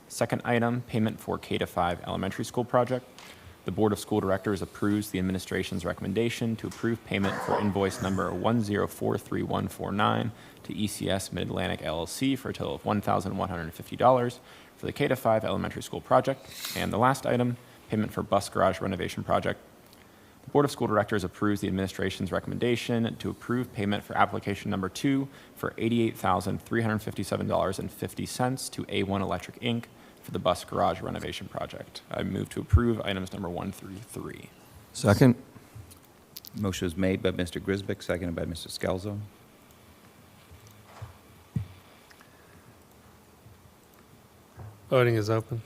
Second item, payment for K-5 elementary school project. The Board of School Directors approves the administration's recommendation to approve payment for invoice number 1043149 to ECS Mid-Atlantic LLC for a total of $1,150 for the K-5 elementary school project. And the last item, payment for bus garage renovation project. The Board of School Directors approves the administration's recommendation to approve payment for application number 2 for $88,357.50 to A1 Electric Inc. for the bus garage renovation project. I move to approve items number 1 through 3. Second. Motion was made by Mr. Grisbeck, seconded by Mr. Scalzo. Voting is open.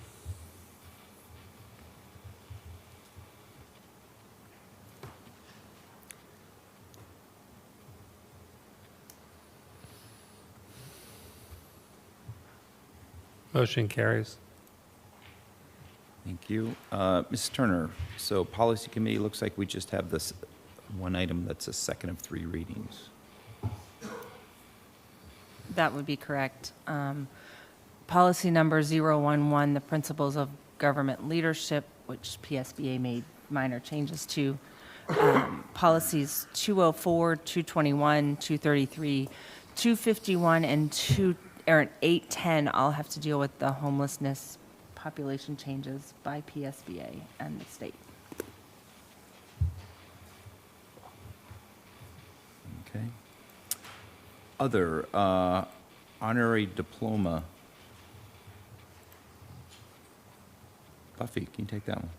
Motion carries. Thank you. Mrs. Turner, so Policy Committee, looks like we just have this one item that's a second of 3 readings. That would be correct. Policy number 011, the Principles of Government Leadership, which PSBA made minor changes to. Policies 204, 221, 233, 251, and 810 all have to deal with the homelessness population changes by PSBA and the state. Okay. Other, honorary diploma. Buffy, can you take that one?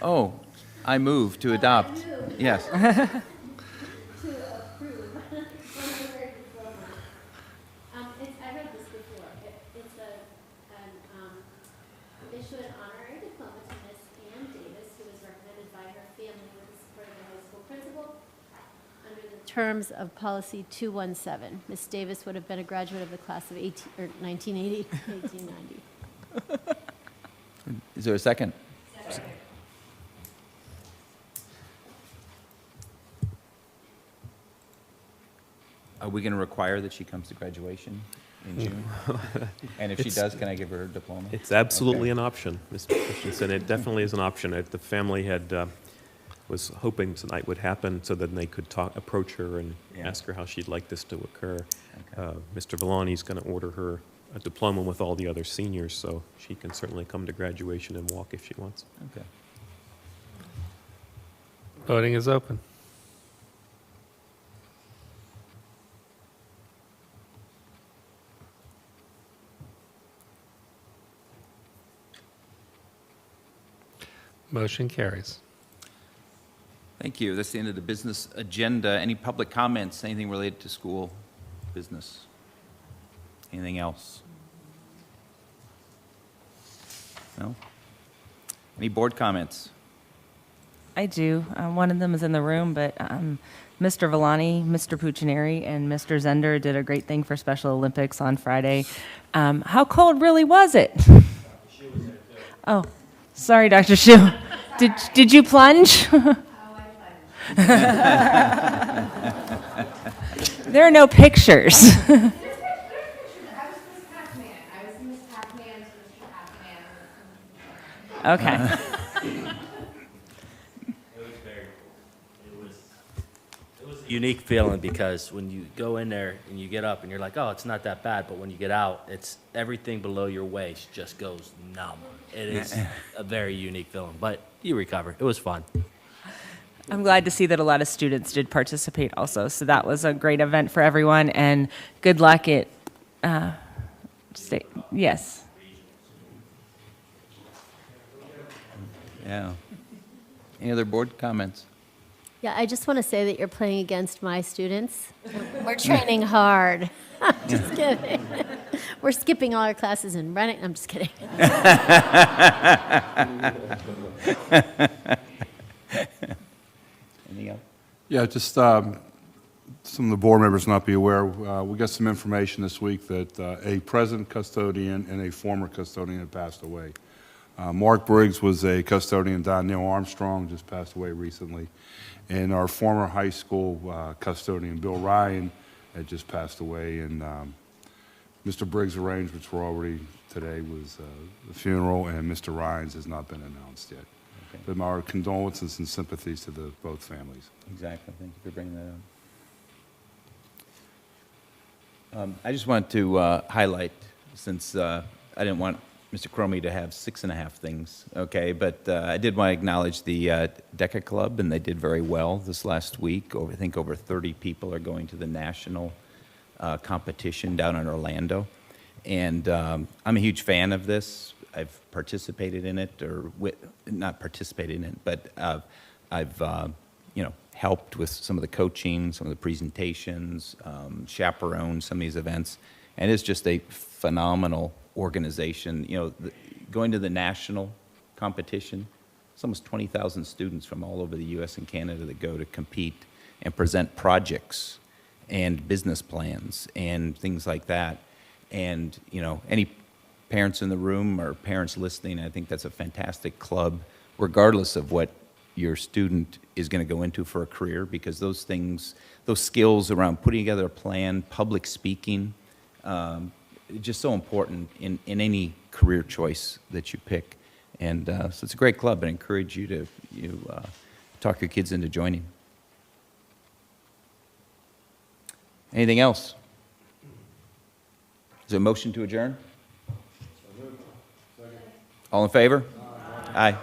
Oh, I move to adopt. Yes. I read this before. It's issue an honorary diploma to Miss Ann Davis, who was recommended by her family with the support of the high school principal. Under the terms of policy 217, Miss Davis would have been a graduate of the class of 1980, 1890. Is there a second? Second. Are we going to require that she comes to graduation in June? And if she It's- does, can I give her her diploma? It's absolutely Okay. an option, Mr. Christensen. It definitely is an option. The family was hoping tonight would happen so that they could approach her and Yeah. ask her how she'd like this to occur. Mr. Villani's going to order her a diploma with all the other seniors, so she can certainly come to graduation and walk if she wants. Okay. Voting is open. Motion carries. Thank you. That's the end of the business agenda. Any public comments, anything related to school business? Anything else? No? Any board comments? I do. One of them is in the room, but Mr. Villani, Mr. Puccineri, and Mr. Zender did a great thing for Special Olympics on Friday. How cold really was it? Oh, sorry, Dr. Shu. Did you plunge? There are no pictures. Okay. Unique feeling because when you go in there and you get up and you're like, oh, it's not that bad, but when you get out, it's everything below your waist just goes numb. It is a very unique feeling, but you recover. It was fun. I'm glad to see that a lot of students did participate also. So that was a great event for everyone, and good luck at state. Yes. Yeah. Any other board comments? Yeah, I just want to say that you're playing against my students. We're training hard. I'm just kidding. We're skipping all our classes and running. I'm just kidding. Anything else? Yeah, just some of the board members not be aware, we got some information this week that a present custodian and a former custodian had passed away. Mark Briggs was a custodian. Neil Armstrong just passed away recently. And our former high school custodian, Bill Ryan, had just passed away. And Mr. Briggs' arrangements were already today was the funeral, and Mr. Ryan's has not been announced yet. Okay. But our condolences and sympathies to the both families. Exactly. Thank you for bringing that up. I just wanted to highlight, since I didn't want Mr. Cromie to have 6.5 things, okay, but I did want to acknowledge the DECA Club, and they did very well this last week. I think over 30 people are going to the national competition down in Orlando. And I'm a huge fan of this. I've participated in it, or not participated in it, but I've helped with some of the coaching, some of the presentations, chaperoned some of these events, and it's just a phenomenal organization. Going to the national competition, it's almost 20,000 students from all over the U.S. and Canada that go to compete and present projects and business plans and things like that. And any parents in the room or parents listening, I think that's a fantastic club, regardless of what your student is going to go into for a career, because those things, those skills around putting together a plan, public speaking, just so important in any career choice that you pick. And so it's a great club. I encourage you to talk your kids into joining. Anything else? Is there a motion to adjourn? All in favor? Aye.